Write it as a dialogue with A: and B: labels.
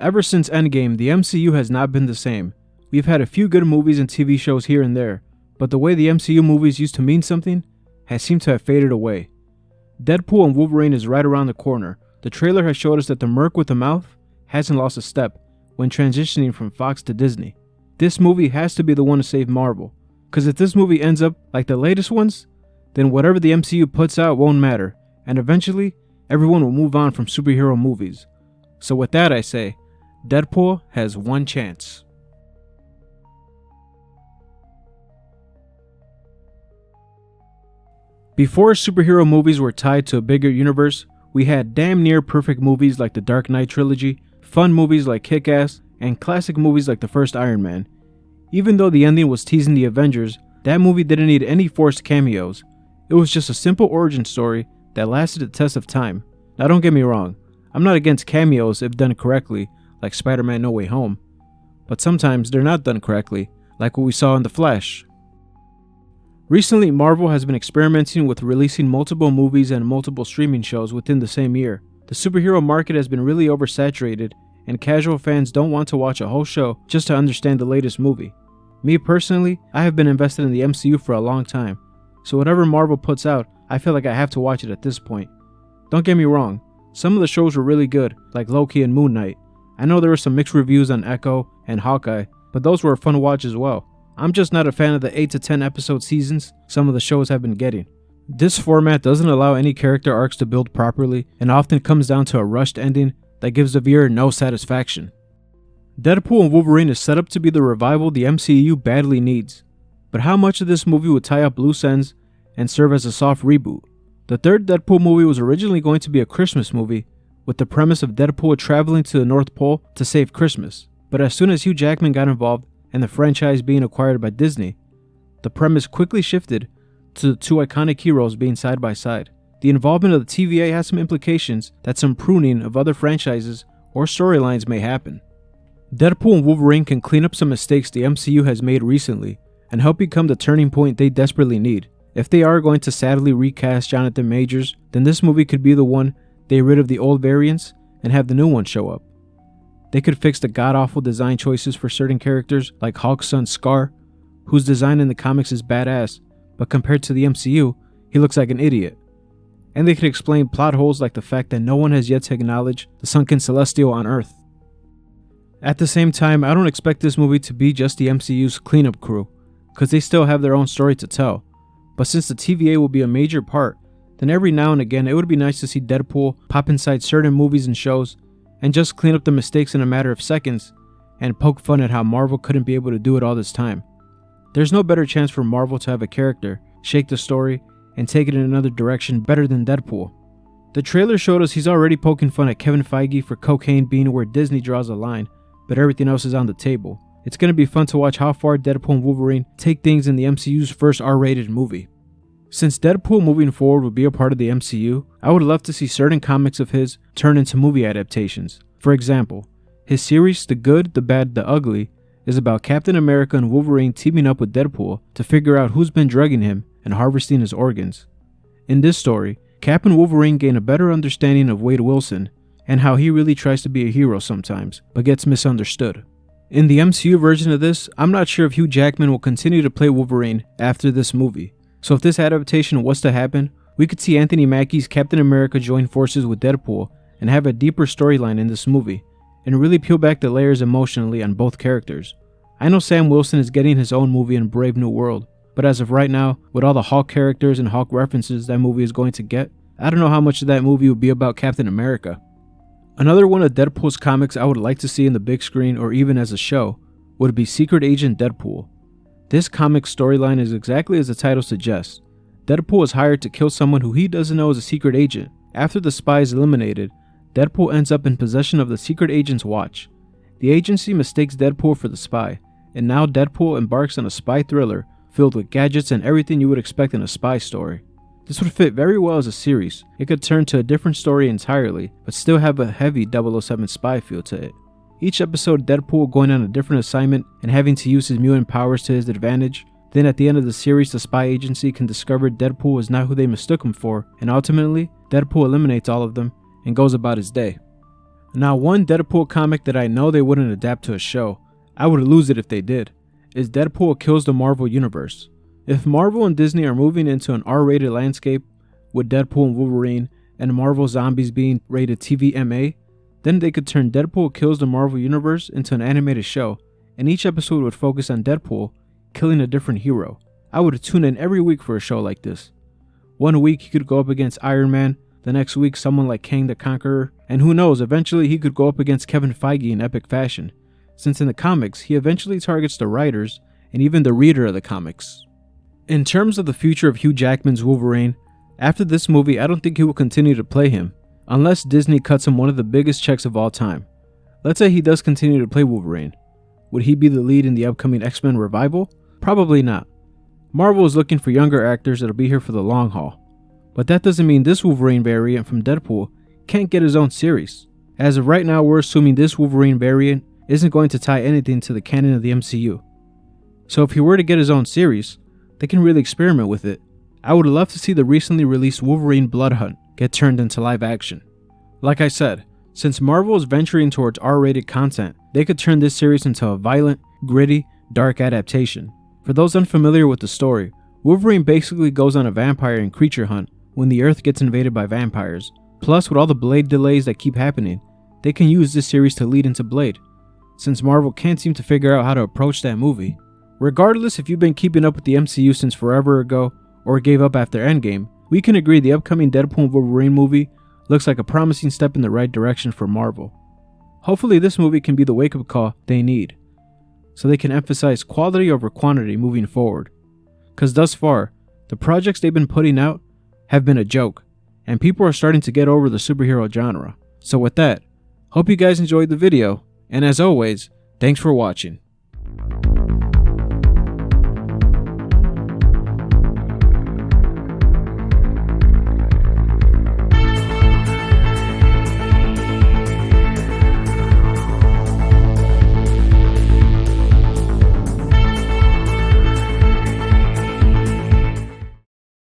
A: Ever since Endgame, the MCU has not been the same. We've had a few good movies and TV shows here and there, but the way the MCU movies used to mean something has seemed to have faded away. Deadpool and Wolverine is right around the corner. The trailer has showed us that the merc with the mouth hasn't lost a step when transitioning from Fox to Disney. This movie has to be the one to save Marvel, because if this movie ends up like the latest ones, then whatever the MCU puts out won't matter, and eventually, everyone will move on from superhero movies. So with that I say, Deadpool has one chance. Before superhero movies were tied to a bigger universe, we had damn near perfect movies like the Dark Knight trilogy, fun movies like Kick-Ass, and classic movies like the first Iron Man. Even though the ending was teasing the Avengers, that movie didn't need any forced cameos. It was just a simple origin story that lasted the test of time. Now don't get me wrong, I'm not against cameos if done correctly, like Spider-Man No Way Home, but sometimes they're not done correctly, like what we saw in The Flash. Recently, Marvel has been experimenting with releasing multiple movies and multiple streaming shows within the same year. The superhero market has been really oversaturated, and casual fans don't want to watch a whole show just to understand the latest movie. Me personally, I have been invested in the MCU for a long time, so whatever Marvel puts out, I feel like I have to watch it at this point. Don't get me wrong, some of the shows were really good, like Loki and Moon Knight. I know there were some mixed reviews on Echo and Hawkeye, but those were a fun watch as well. I'm just not a fan of the 8 to 10 episode seasons some of the shows have been getting. This format doesn't allow any character arcs to build properly and often comes down to a rushed ending that gives the viewer no satisfaction. Deadpool and Wolverine is set up to be the revival the MCU badly needs, but how much of this movie would tie up loose ends and serve as a soft reboot? The third Deadpool movie was originally going to be a Christmas movie, with the premise of Deadpool traveling to the North Pole to save Christmas, but as soon as Hugh Jackman got involved and the franchise being acquired by Disney, the premise quickly shifted to the two iconic heroes being side by side. The involvement of the TVA has some implications that some pruning of other franchises or storylines may happen. Deadpool and Wolverine can clean up some mistakes the MCU has made recently and help become the turning point they desperately need. If they are going to sadly recast Jonathan Majors, then this movie could be the one they get rid of the old variants and have the new one show up. They could fix the god-awful design choices for certain characters like Hulk's son Scar, whose design in the comics is badass, but compared to the MCU, he looks like an idiot. And they could explain plot holes like the fact that no one has yet to acknowledge the sunken Celestial on Earth. At the same time, I don't expect this movie to be just the MCU's cleanup crew, because they still have their own story to tell. But since the TVA will be a major part, then every now and again it would be nice to see Deadpool pop inside certain movies and shows and just clean up the mistakes in a matter of seconds and poke fun at how Marvel couldn't be able to do it all this time. There's no better chance for Marvel to have a character shake the story and take it in another direction better than Deadpool. The trailer showed us he's already poking fun at Kevin Feige for cocaine being where Disney draws a line, but everything else is on the table. It's going to be fun to watch how far Deadpool and Wolverine take things in the MCU's first R-rated movie. Since Deadpool moving forward will be a part of the MCU, I would love to see certain comics of his turn into movie adaptations. For example, his series The Good, the Bad, the Ugly is about Captain America and Wolverine teaming up with Deadpool to figure out who's been drugging him and harvesting his organs. In this story, Cap and Wolverine gain a better understanding of Wade Wilson and how he really tries to be a hero sometimes, but gets misunderstood. In the MCU version of this, I'm not sure if Hugh Jackman will continue to play Wolverine after this movie. So if this adaptation was to happen, we could see Anthony Mackie's Captain America join forces with Deadpool and have a deeper storyline in this movie, and really peel back the layers emotionally on both characters. I know Sam Wilson is getting his own movie in Brave New World, but as of right now, with all the Hulk characters and Hulk references that movie is going to get, I don't know how much of that movie will be about Captain America. Another one of Deadpool's comics I would like to see in the big screen or even as a show would be Secret Agent Deadpool. This comic storyline is exactly as the title suggests. Deadpool is hired to kill someone who he doesn't know is a secret agent. After the spy is eliminated, Deadpool ends up in possession of the secret agent's watch. The agency mistakes Deadpool for the spy, and now Deadpool embarks on a spy thriller filled with gadgets and everything you would expect in a spy story. This would fit very well as a series. It could turn to a different story entirely, but still have a heavy 007 spy feel to it. Each episode, Deadpool going on a different assignment and having to use his mutant powers to his advantage. Then at the end of the series, the spy agency can discover Deadpool is not who they mistook him for, and ultimately, Deadpool eliminates all of them and goes about his day. Now, one Deadpool comic that I know they wouldn't adapt to a show, I would lose it if they did, is Deadpool Kills the Marvel Universe. If Marvel and Disney are moving into an R-rated landscape, with Deadpool and Wolverine and Marvel Zombies being rated TVMA, then they could turn Deadpool Kills the Marvel Universe into an animated show, and each episode would focus on Deadpool killing a different hero. I would tune in every week for a show like this. One week he could go up against Iron Man, the next week someone like Kang the Conqueror, and who knows, eventually he could go up against Kevin Feige in epic fashion, since in the comics he eventually targets the writers and even the reader of the comics. In terms of the future of Hugh Jackman's Wolverine, after this movie I don't think he will continue to play him, unless Disney cuts him one of the biggest checks of all time. Let's say he does continue to play Wolverine. Would he be the lead in the upcoming X-Men revival? Probably not. Marvel is looking for younger actors that'll be here for the long haul. But that doesn't mean this Wolverine variant from Deadpool can't get his own series. As of right now, we're assuming this Wolverine variant isn't going to tie anything to the canon of the MCU. So if he were to get his own series, they can really experiment with it. I would love to see the recently released Wolverine Blood Hunt get turned into live action. Like I said, since Marvel is venturing towards R-rated content, they could turn this series into a violent, gritty, dark adaptation. For those unfamiliar with the story, Wolverine basically goes on a vampire and creature hunt when the Earth gets invaded by vampires. Plus, with all the Blade delays that keep happening, they can use this series to lead into Blade, since Marvel can't seem to figure out how to approach that movie. Regardless if you've been keeping up with the MCU since forever ago, or gave up after Endgame, we can agree the upcoming Deadpool and Wolverine movie looks like a promising step in the right direction for Marvel. Hopefully this movie can be the wake-up call they need, so they can emphasize quality over quantity moving forward. Cause thus far, the projects they've been putting out have been a joke, and people are starting to get over the superhero genre. So with that, hope you guys enjoyed the video, and as always, thanks for watching.